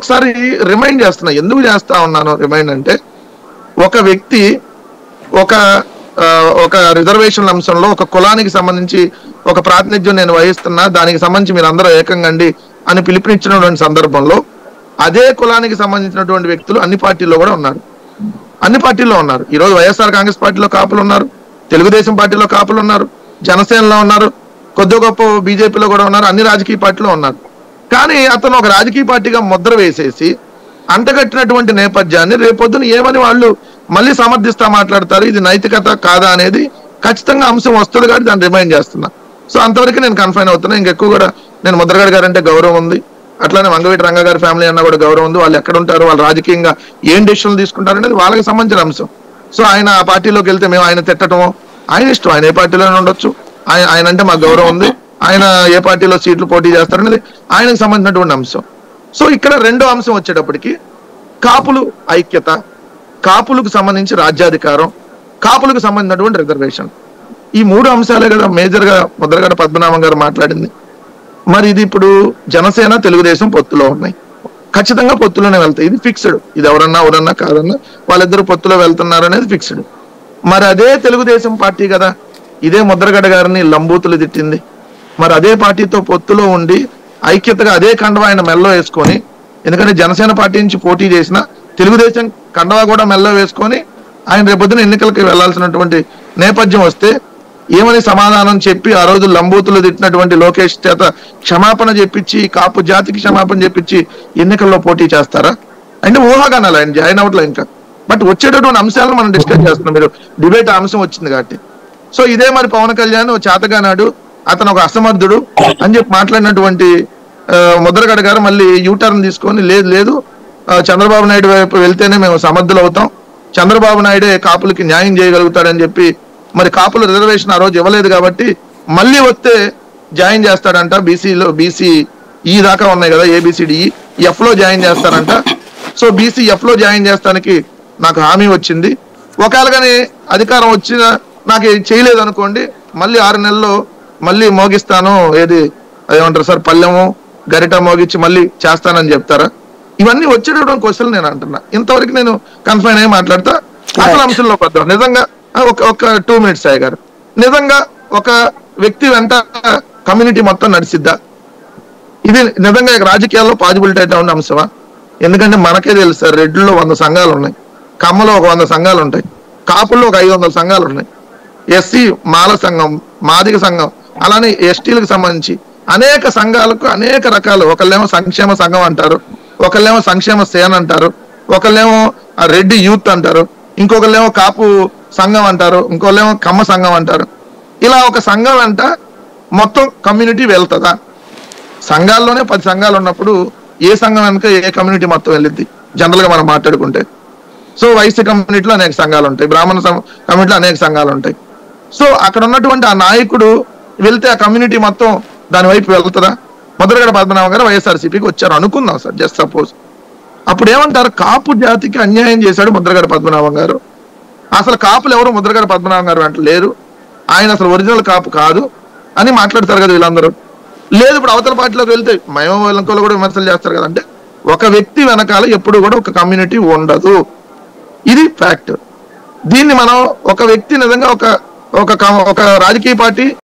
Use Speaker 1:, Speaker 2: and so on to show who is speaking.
Speaker 1: ఒకసారి రిమైండ్ చేస్తున్నా. ఎందుకు చేస్తా ఉన్నాను రిమైండ్ అంటే, ఒక వ్యక్తి ఒక రిజర్వేషన్ అంశంలో ఒక కులానికి సంబంధించి ఒక ప్రాతినిధ్యం నేను వహిస్తున్నా, దానికి సంబంధించి మీరు అందరూ ఏకంగండి అని పిలుపునిచ్చినటువంటి సందర్భంలో అదే కులానికి సంబంధించినటువంటి వ్యక్తులు అన్ని పార్టీల్లో కూడా ఉన్నారు. అన్ని పార్టీల్లో ఉన్నారు. ఈరోజు వైఎస్ఆర్ కాంగ్రెస్ పార్టీలో కాపులు ఉన్నారు, తెలుగుదేశం పార్టీలో కాపులు ఉన్నారు, జనసేనలో ఉన్నారు, కొద్ది గొప్ప బీజేపీలో కూడా ఉన్నారు, అన్ని రాజకీయ పార్టీలో ఉన్నారు. కానీ అతను ఒక రాజకీయ పార్టీగా ముద్ర వేసేసి అంటగట్టినటువంటి నేపథ్యాన్ని రేపొద్దున ఏమని వాళ్ళు మళ్ళీ సమర్థిస్తా మాట్లాడతారు. ఇది నైతికత కాదా అనేది ఖచ్చితంగా అంశం వస్తుంది కాబట్టి దాన్ని రిమైండ్ చేస్తున్నా. సో అంతవరకు నేను కన్ఫైన్ అవుతున్నా. ఇంకెక్కువ కూడా నేను ముద్రగడ గారు అంటే గౌరవం ఉంది, అట్లానే వంగవీటి రంగ గారి ఫ్యామిలీ అన్నా కూడా గౌరవం ఉంది. వాళ్ళు ఎక్కడ ఉంటారు, వాళ్ళు రాజకీయంగా ఏం డెసిషన్లు తీసుకుంటారు అనేది వాళ్ళకి సంబంధించిన అంశం. సో ఆయన ఆ పార్టీలోకి వెళ్తే మేము ఆయన తిట్టడమో ఆయన ఇష్టం, ఆయన ఏ పార్టీలోనే ఉండొచ్చు. ఆయన అంటే మాకు గౌరవం ఉంది, ఆయన ఏ పార్టీలో సీట్లు పోటీ చేస్తారనేది ఆయనకు సంబంధించినటువంటి అంశం. సో ఇక్కడ రెండో అంశం వచ్చేటప్పటికి కాపులు ఐక్యత, కాపులకు సంబంధించి రాజ్యాధికారం, కాపులకు సంబంధించినటువంటి రిజర్వేషన్, ఈ మూడు అంశాలే కదా మేజర్ గా ముద్రగడ పద్మనాభం గారు మాట్లాడింది. మరి ఇది ఇప్పుడు జనసేన తెలుగుదేశం పొత్తులో ఉన్నాయి, ఖచ్చితంగా పొత్తులోనే వెళ్తాయి. ఇది ఫిక్స్డ్. ఇది ఎవరన్నా కాదన్నా వాళ్ళిద్దరు పొత్తులో వెళ్తున్నారు అనేది ఫిక్స్డ్. మరి అదే తెలుగుదేశం పార్టీ కదా ఇదే ముద్రగడ గారిని లంబూతులు తిట్టింది. మరి అదే పార్టీతో పొత్తులో ఉండి ఐక్యతగా అదే కండవ ఆయన మెల్లో వేసుకొని, ఎందుకంటే జనసేన పార్టీ నుంచి పోటీ చేసిన తెలుగుదేశం కండవ కూడా మెల్లో వేసుకొని ఆయన రేపొద్దున ఎన్నికలకి వెళ్లాల్సినటువంటి నేపథ్యం వస్తే ఏమని సమాధానం చెప్పి ఆ రోజు లంబూతులు తిట్టినటువంటి లోకేష్ చేత క్షమాపణ చెప్పించి కాపు జాతికి క్షమాపణ చెప్పించి ఎన్నికల్లో పోటీ చేస్తారా అంటే ఊహాగానాలు. ఆయన జాయిన్ అవ్వట్లే ఇంకా. బట్ వచ్చేటటువంటి అంశాలను మనం డిస్కస్ చేస్తున్నాం. మీరు డిబేట్ అంశం వచ్చింది కాబట్టి. సో ఇదే మరి పవన్ కళ్యాణ్ చేతగానాడు, అతను ఒక అసమర్థుడు అని చెప్పి మాట్లాడినటువంటి ముద్రగడ గారు మళ్ళీ యూటర్న్ తీసుకొని లేదు చంద్రబాబు నాయుడు వైపు వెళ్తేనే మేము సమర్థులు అవుతాం, చంద్రబాబు నాయుడే కాపులకి న్యాయం చేయగలుగుతాడని చెప్పి, మరి కాపుల రిజర్వేషన్ ఆ రోజు ఇవ్వలేదు కాబట్టి మళ్ళీ వస్తే జాయిన్ చేస్తాడంట. బీసీ ఈ దాకా ఉన్నాయి కదా, ఏబిసిడి ఎఫ్ లో జాయిన్ చేస్తారంట. సో బీసీ ఎఫ్ లో జాయిన్ చేస్తానికి నాకు హామీ వచ్చింది. ఒకవేళ కానీ అధికారం వచ్చినా నాకు చేయలేదు అనుకోండి, మళ్ళీ 6 నెలల్లో మళ్ళీ మోగిస్తాను, ఏది అదేమంటారు సార్, పల్లెము గరిట మోగించి మళ్ళీ చేస్తానని చెప్తారా? ఇవన్నీ వచ్చేటటువంటి క్వశ్చన్ నేను అంటున్నా. ఇంతవరకు నేను కన్ఫైన్ అయ్యి మాట్లాడతా. అసలు అంశంలోకి వద్దాం. నిజంగా ఒక 2 minutes అయ్య గారు, నిజంగా ఒక వ్యక్తి వెంట కమ్యూనిటీ మొత్తం నడిచిద్దా? ఇది నిజంగా రాజకీయాల్లో పాజిబిలిటీ అయితే ఉన్న అంశమా? ఎందుకంటే మనకే తెలుసు సార్, రెడ్డిలో 100 సంఘాలు ఉన్నాయి, కమ్మలో ఒక 100 సంఘాలు ఉంటాయి, కాపుల్లో ఒక 500 సంఘాలు ఉన్నాయి, ఎస్సీ మాల సంఘం, మాదిగ సంఘం, అలానే ఎస్టీలకు సంబంధించి అనేక సంఘాలకు అనేక రకాలు. ఒకళ్ళేమో సంక్షేమ సంఘం అంటారు, ఒకళ్ళేమో సంక్షేమ సేన అంటారు, ఒకళ్ళేమో రెడ్డి యూత్ అంటారు, ఇంకొకళ్ళేమో కాపు సంఘం అంటారు, ఇంకోళ్ళేమో కమ్మ సంఘం అంటారు. ఇలా ఒక సంఘం అంట మొత్తం కమ్యూనిటీ వెళ్తుందా? సంఘాల్లోనే 10 సంఘాలు ఉన్నప్పుడు ఏ సంఘం వెనుక ఏ కమ్యూనిటీ మొత్తం వెళ్ళిద్ది జనరల్ గా మనం మాట్లాడుకుంటే? సో వైశ్య కమ్యూనిటీలో అనేక సంఘాలు ఉంటాయి, బ్రాహ్మణ కమ్యూనిటీలో అనేక సంఘాలు ఉంటాయి. సో అక్కడ ఉన్నటువంటి ఆ నాయకుడు వెళ్తే ఆ కమ్యూనిటీ మొత్తం దాని వైపు వెళ్తుందా? ముద్రగడ పద్మనాభం గారు వైఎస్ఆర్సీపీకి వచ్చారు అనుకుందాం సార్, జస్ట్ సపోజ్. అప్పుడు ఏమంటారు? కాపు జాతికి అన్యాయం చేశాడు ముద్రగడ పద్మనాభం గారు, అసలు కాపులు ఎవరు ముద్రగడ పద్మనాభం గారు అంటే లేరు, ఆయన అసలు ఒరిజినల్ కాపు కాదు అని మాట్లాడతారు కదా వీళ్ళందరూ. లేదు ఇప్పుడు అవతల పార్టీలోకి వెళ్తే మేము వెనకాల కూడా విమర్శలు చేస్తారు కదా. అంటే ఒక వ్యక్తి వెనకాల ఎప్పుడు కూడా ఒక కమ్యూనిటీ ఉండదు, ఇది ఫ్యాక్ట్. దీన్ని మనం ఒక వ్యక్తి నిజంగా ఒక రాజకీయ పార్టీ